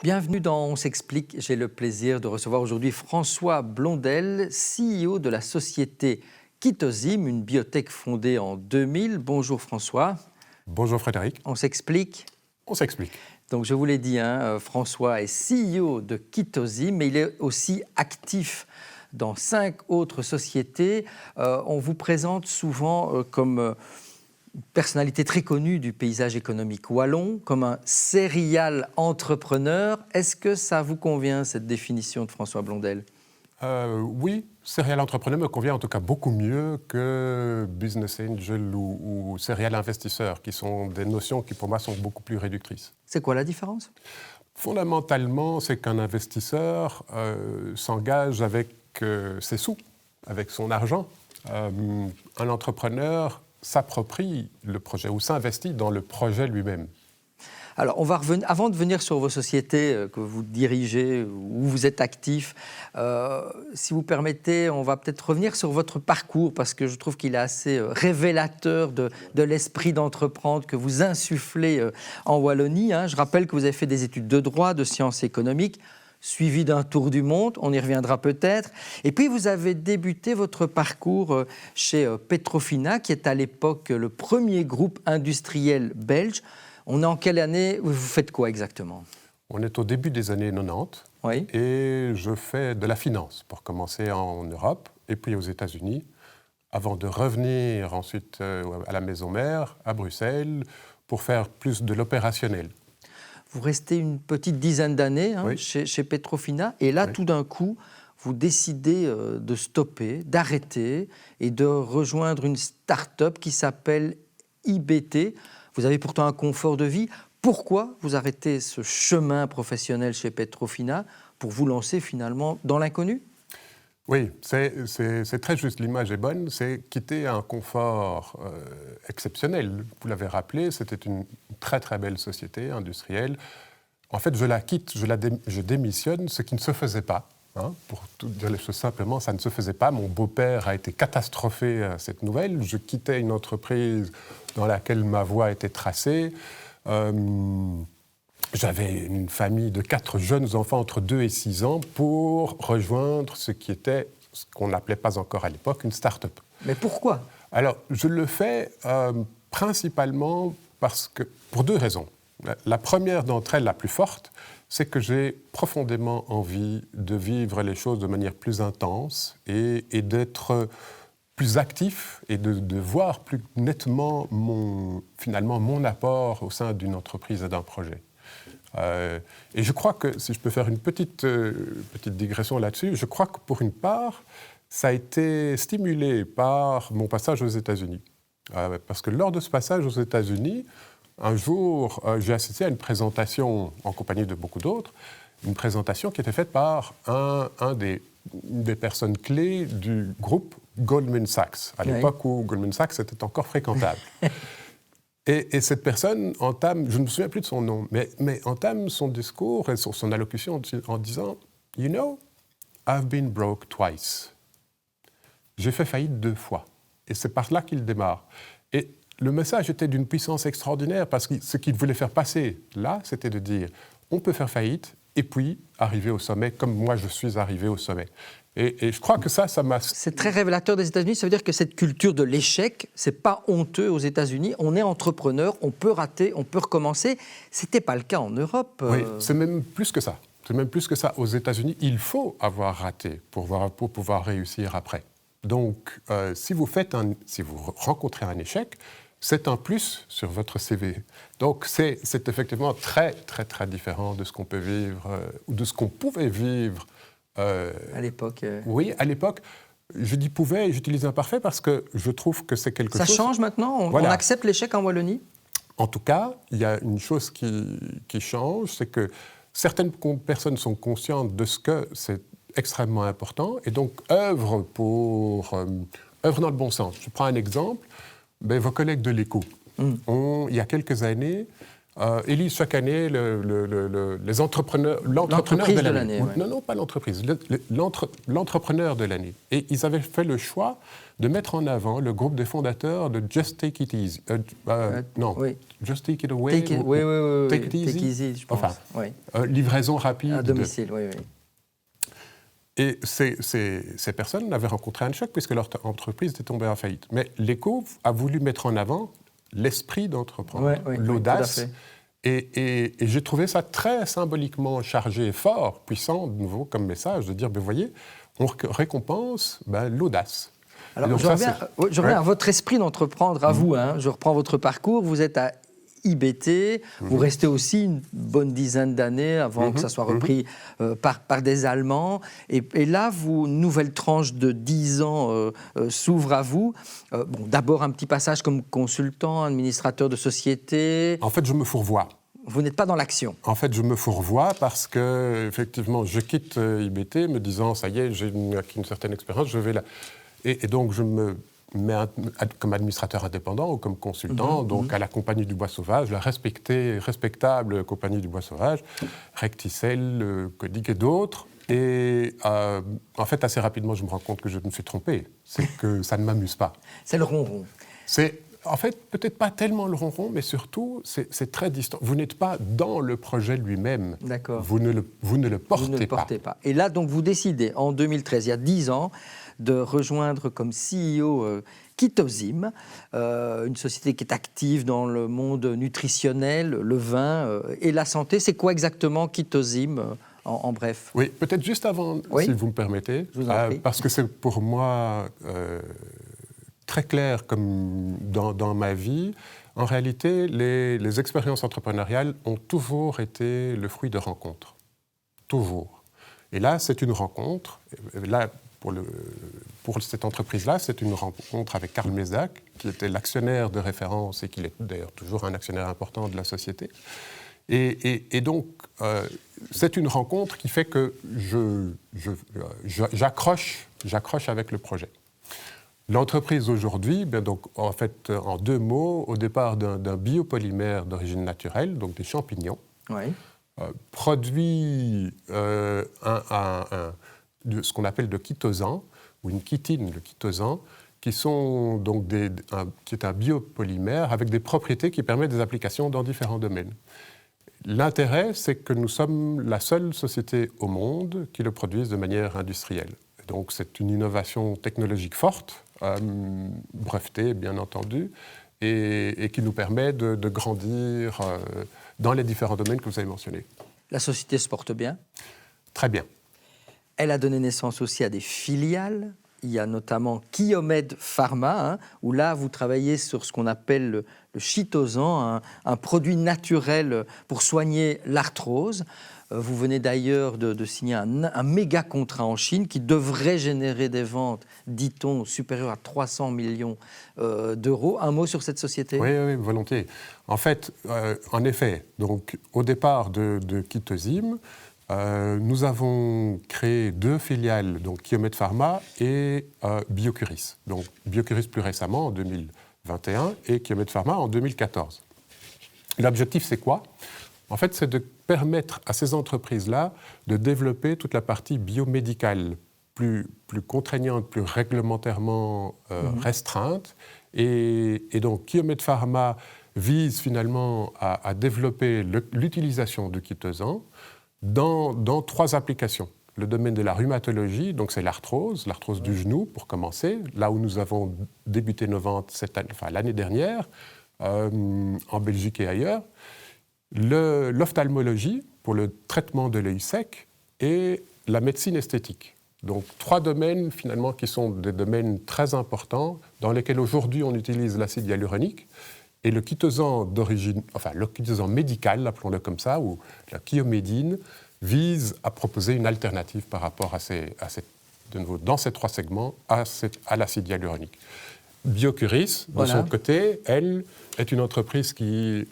Bienvenue dans On s'explique. J'ai le plaisir de recevoir aujourd'hui François Blondel, CEO de la société Kitozim, une biotech fondée en 2000. Bonjour François. Bonjour Frédéric. On s'explique. On s'explique. Donc je vous l'ai dit, François est CEO de Kitozim, mais il est aussi actif dans 5 autres sociétés. On vous présente souvent comme personnalité très connue du paysage économique wallon, comme un serial entrepreneur. Est-ce que ça vous convient, cette définition de François Blondel ? Oui, serial entrepreneur me convient en tout cas beaucoup mieux que business angel ou serial investisseur, qui sont des notions qui pour moi sont beaucoup plus réductrices. C'est quoi la différence ? Fondamentalement, c'est qu'un investisseur s'engage avec ses sous, avec son argent. Un entrepreneur s'approprie le projet ou s'investit dans le projet lui-même. Alors, on va avant de venir sur vos sociétés que vous dirigez, où vous êtes actif, si vous permettez, on va peut-être revenir sur votre parcours, parce que je trouve qu'il est assez révélateur de l'esprit d'entreprendre que vous insufflez en Wallonie. Je rappelle que vous avez fait des études de droit, de sciences économiques, suivi d'un tour du monde, on y reviendra peut-être. Et puis vous avez débuté votre parcours chez Petrofina, qui est à l'époque le premier groupe industriel belge. On est en quelle année ? Vous faites quoi exactement ? On est au début des années 90, oui. Et je fais de la finance pour commencer en Europe et puis aux États-Unis, avant de revenir ensuite à la maison mère, à Bruxelles, pour faire plus de l'opérationnel. Vous restez une petite dizaine d'années oui. chez Petrofina, et là, oui. tout d'un coup, vous décidez de stopper, d'arrêter et de rejoindre une start-up qui s'appelle IBT. Vous avez pourtant un confort de vie. Pourquoi vous arrêtez ce chemin professionnel chez Petrofina pour vous lancer finalement dans l'inconnu ? Oui, c'est très juste, l'image est bonne, c'est quitter un confort exceptionnel. Vous l'avez rappelé, c'était une très très belle société industrielle. En fait, je la quitte, je démissionne, ce qui ne se faisait pas. Pour tout dire les choses simplement, ça ne se faisait pas. Mon beau-père a été catastrophé à cette nouvelle. Je quittais une entreprise dans laquelle ma voie était tracée. J'avais une famille de 4 jeunes enfants entre 2 et 6 ans pour rejoindre ce qu'on n'appelait pas encore à l'époque une start-up. Mais pourquoi ? Alors, je le fais principalement pour 2 raisons. La première d'entre elles, la plus forte, c'est que j'ai profondément envie de vivre les choses de manière plus intense et d'être plus actif et de voir plus nettement finalement mon apport au sein d'une entreprise et d'un projet. Et je crois que, si je peux faire une petite digression là-dessus, je crois que pour une part, ça a été stimulé par mon passage aux États-Unis. Parce que lors de ce passage aux États-Unis, un jour, j'ai assisté à une présentation, en compagnie de beaucoup d'autres, une présentation qui était faite par une des personnes clés du groupe Goldman Sachs, à l'époque où Goldman Sachs était encore fréquentable. Et cette personne entame, je ne me souviens plus de son nom, mais entame son discours et son allocution en disant « You know, I've been broke twice. » J'ai fait faillite 2 fois. Et c'est par là qu'il démarre. Et le message était d'une puissance extraordinaire parce que ce qu'il voulait faire passer là, c'était de dire on peut faire faillite et puis arriver au sommet comme moi je suis arrivé au sommet. Et je crois que ça m'a... C'est très révélateur des États-Unis. Ça veut dire que cette culture de l'échec, c'est pas honteux aux États-Unis. On est entrepreneur, on peut rater, on peut recommencer. C'était pas le cas en Europe. Oui, c'est même plus que ça. C'est même plus que ça. Aux États-Unis, il faut avoir raté pour pouvoir réussir après. Donc, si vous rencontrez un échec, c'est un plus sur votre CV. Donc, c'est effectivement très, très, très différent de ce qu'on peut vivre ou de ce qu'on pouvait vivre. À l'époque. Oui, à l'époque. Je dis pouvait, j'utilise imparfait parce que je trouve que c'est quelque chose... Ça change maintenant ? On accepte l'échec en Wallonie ? En tout cas, il y a une chose qui change, c'est que certaines personnes sont conscientes de ce que c'est extrêmement important et donc œuvrent dans le bon sens. Je prends un exemple. Vos collègues de l'Écho, il y a quelques années, élise chaque année l'entrepreneur de l'année. Ouais. Non, pas l'entreprise, l'entrepreneur de l'année. Et ils avaient fait le choix de mettre en avant le groupe des fondateurs de Just Take It Easy. Oui. Just Take It Away. Take It Easy, je pense. Enfin, oui. Livraison rapide. À domicile, oui. Et ces personnes avaient rencontré un choc puisque leur entreprise était tombée en faillite. Mais l'ECO a voulu mettre en avant l'esprit d'entreprendre, l'audace. Et j'ai trouvé ça très symboliquement chargé, fort, puissant, de nouveau, comme message, de dire, vous voyez, on récompense l'audace. Alors, donc, je reviens à votre esprit d'entreprendre, à vous. Hein. Je reprends votre parcours. Vous êtes à IBT, vous restez aussi une bonne dizaine d'années avant que ça soit repris par des Allemands. Et là, une nouvelle tranche de 10 ans s'ouvre à vous. D'abord, un petit passage comme consultant, administrateur de société. En fait, je me fourvoie. Vous n'êtes pas dans l'action. En fait, je me fourvoie parce que, effectivement, je quitte IBT me disant, ça y est, j'ai acquis une certaine expérience, je vais là. Et donc, je me mets comme administrateur indépendant ou comme consultant, donc à la Compagnie du Bois Sauvage, la respectable Compagnie du Bois Sauvage, Recticel, Codic et d'autres. Et en fait, assez rapidement, je me rends compte que je me suis trompé. C'est que ça ne m'amuse pas. C'est le ronron. C'est, en fait, peut-être pas tellement le ronron, mais surtout, c'est très distant. Vous n'êtes pas dans le projet lui-même. D'accord. Vous ne le portez pas. Vous ne le portez pas. Et là, donc, vous décidez, en 2013, il y a 10 ans, de rejoindre comme CEO Kitozim, une société qui est active dans le monde nutritionnel, le vin et la santé. C'est quoi exactement Kitozim en bref? Oui, peut-être juste avant, si vous me permettez, je vous en prie. Parce que c'est pour moi très clair comme dans ma vie. En réalité, les expériences entrepreneuriales ont toujours été le fruit de rencontres. Toujours. Et là, c'est une rencontre. Là, pour cette entreprise-là, c'est une rencontre avec Karl Mesak, qui était l'actionnaire de référence et qui est d'ailleurs toujours un actionnaire important de la société. Et donc, c'est une rencontre qui fait que j'accroche avec le projet. L'entreprise aujourd'hui, donc, en fait, en 2 mots, au départ d'un biopolymère d'origine naturelle, donc des champignons, produit ce qu'on appelle de chitosan, ou une chitine, le chitosan, qui sont donc qui est un biopolymère avec des propriétés qui permettent des applications dans différents domaines. L'intérêt, c'est que nous sommes la seule société au monde qui le produise de manière industrielle. Donc c'est une innovation technologique forte, brevetée bien entendu, et qui nous permet de grandir dans les différents domaines que vous avez mentionnés. La société se porte bien? Très bien. Elle a donné naissance aussi à des filiales. Il y a notamment Kiomed Pharma, où là, vous travaillez sur ce qu'on appelle le chitosan, un produit naturel pour soigner l'arthrose. Vous venez d'ailleurs de signer un méga contrat en Chine qui devrait générer des ventes, dit-on, supérieures à 300 millions d'euros. Un mot sur cette société ? Oui, volontiers. En fait, en effet, donc, au départ de Kitozim, nous avons créé 2 filiales, donc Kiomed Pharma et Biocuris. Donc Biocuris plus récemment, en 2021, et Kiomed Pharma en 2014. L'objectif, c'est quoi ? En fait, c'est de permettre à ces entreprises-là de développer toute la partie biomédicale plus contraignante, plus réglementairement restreinte. Et donc, Kiomed Pharma vise finalement à développer l'utilisation du chitosan dans 3 applications. Le domaine de la rhumatologie, donc c'est l'arthrose du genou pour commencer, là où nous avons débuté nos ventes l'année dernière, en Belgique et ailleurs. L'ophtalmologie pour le traitement de l'œil sec et la médecine esthétique. Donc 3 domaines finalement qui sont des domaines très importants dans lesquels aujourd'hui on utilise l'acide hyaluronique. Et le chitosan le chitosan médical, appelons-le comme ça, ou la chiomédine, vise à proposer une alternative par rapport de nouveau, dans ces 3 segments, à l'acide hyaluronique. Biocuris, de son côté, elle est une entreprise qui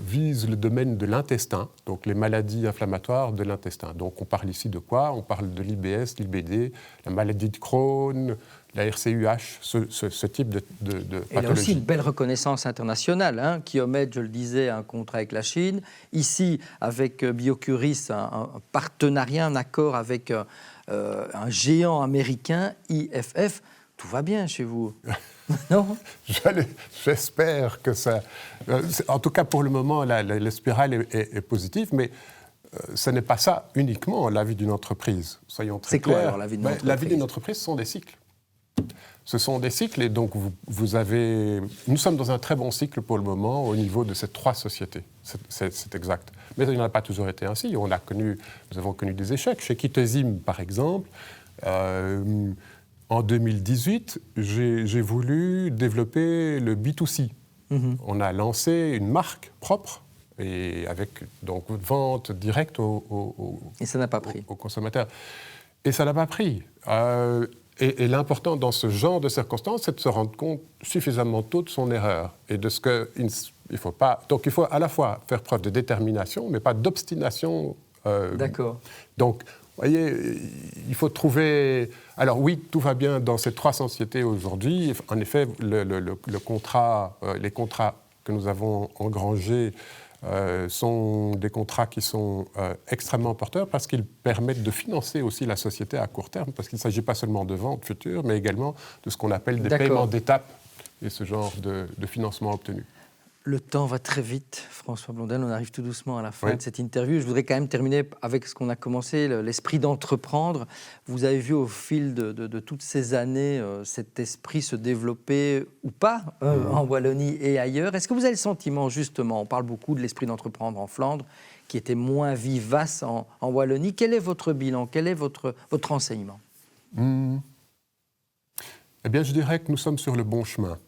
vise le domaine de l'intestin, donc les maladies inflammatoires de l'intestin. Donc on parle ici de quoi ? On parle de l'IBS, l'IBD, la maladie de Crohn, la RCUH, ce type de pathologie. Et là aussi, une belle reconnaissance internationale. Hein. Kyomed, je le disais, a un contrat avec la Chine. Ici, avec Biocuris, un partenariat, un accord avec un géant américain, IFF. Tout va bien chez vous. Non ? J'espère que ça... En tout cas, pour le moment, la spirale est positive, mais ce n'est pas ça uniquement la vie d'une entreprise. Soyons très clairs. C'est quoi alors la vie d'une entreprise ? La vie d'une entreprise, ce sont des cycles. Ce sont des cycles et donc nous sommes dans un très bon cycle pour le moment au niveau de ces 3 sociétés. C'est exact. Mais il n'en a pas toujours été ainsi. Nous avons connu des échecs. Chez Kitezim, par exemple, en 2018, j'ai voulu développer le B2C. On a lancé une marque propre et avec donc vente directe et ça n'a pas pris. Aux consommateurs. Et ça n'a pas pris. Et l'important dans ce genre de circonstances, c'est de se rendre compte suffisamment tôt de son erreur et de ce qu'il ne faut pas. Donc il faut à la fois faire preuve de détermination, mais pas d'obstination. D'accord. Donc, vous voyez, il faut trouver. Alors oui, tout va bien dans ces 3 sociétés aujourd'hui. En effet, les contrats que nous avons engrangés sont des contrats qui sont extrêmement porteurs parce qu'ils permettent de financer aussi la société à court terme, parce qu'il ne s'agit pas seulement de ventes futures, mais également de ce qu'on appelle des paiements d'étape et ce genre de financement obtenu. Le temps va très vite, François Blondel, on arrive tout doucement à la fin de cette interview. Je voudrais quand même terminer avec ce qu'on a commencé, l'esprit d'entreprendre. Vous avez vu au fil de toutes ces années cet esprit se développer ou pas en Wallonie et ailleurs. Est-ce que vous avez le sentiment, justement, on parle beaucoup de l'esprit d'entreprendre en Flandre, qui était moins vivace en Wallonie. Quel est votre bilan ? Quel est votre enseignement ? Eh bien, je dirais que nous sommes sur le bon chemin.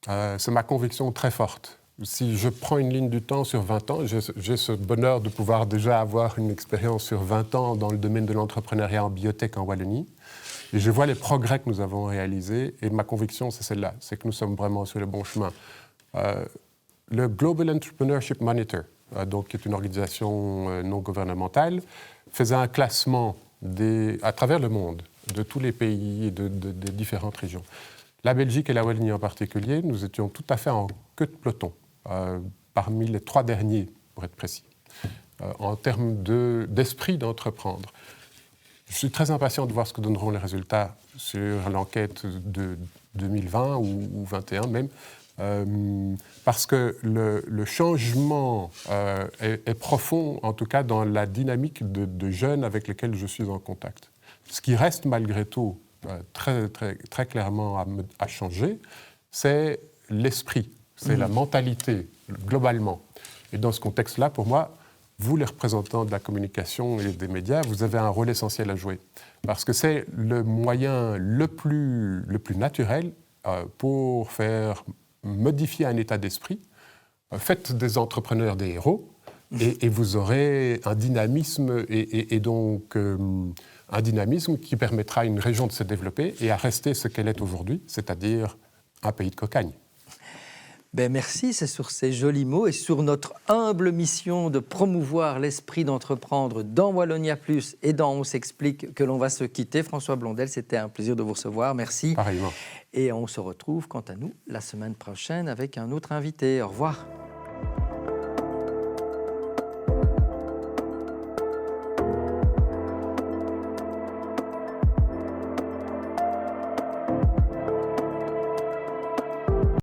C'est ma conviction très forte. Si je prends une ligne du temps sur 20 ans, j'ai ce bonheur de pouvoir déjà avoir une expérience sur 20 ans dans le domaine de l'entrepreneuriat en biotech en Wallonie. Et je vois les progrès que nous avons réalisés. Et ma conviction, c'est celle-là, c'est que nous sommes vraiment sur le bon chemin. Le Global Entrepreneurship Monitor, donc, qui est une organisation non gouvernementale, faisait un classement à travers le monde de tous les pays et des différentes régions. La Belgique et la Wallonie en particulier, nous étions tout à fait en queue de peloton, parmi les 3 derniers, pour être précis, en termes d'esprit d'entreprendre. Je suis très impatient de voir ce que donneront les résultats sur l'enquête de 2020 ou 2021 même, parce que le changement est profond, en tout cas dans la dynamique de jeunes avec lesquels je suis en contact. Ce qui reste malgré tout très, très, très clairement à changer, c'est l'esprit, c'est la mentalité, globalement. Et dans ce contexte-là, pour moi, vous, les représentants de la communication et des médias, vous avez un rôle essentiel à jouer. Parce que c'est le moyen le plus naturel pour faire modifier un état d'esprit. Faites des entrepreneurs des héros et vous aurez un dynamisme et donc un dynamisme qui permettra à une région de se développer et à rester ce qu'elle est aujourd'hui, c'est-à-dire un pays de cocagne. Merci, c'est sur ces jolis mots et sur notre humble mission de promouvoir l'esprit d'entreprendre dans Wallonia Plus et dans On s'explique que l'on va se quitter. François Blondel, c'était un plaisir de vous recevoir, merci. Pareillement. Et on se retrouve, quant à nous, la semaine prochaine avec un autre invité. Au revoir.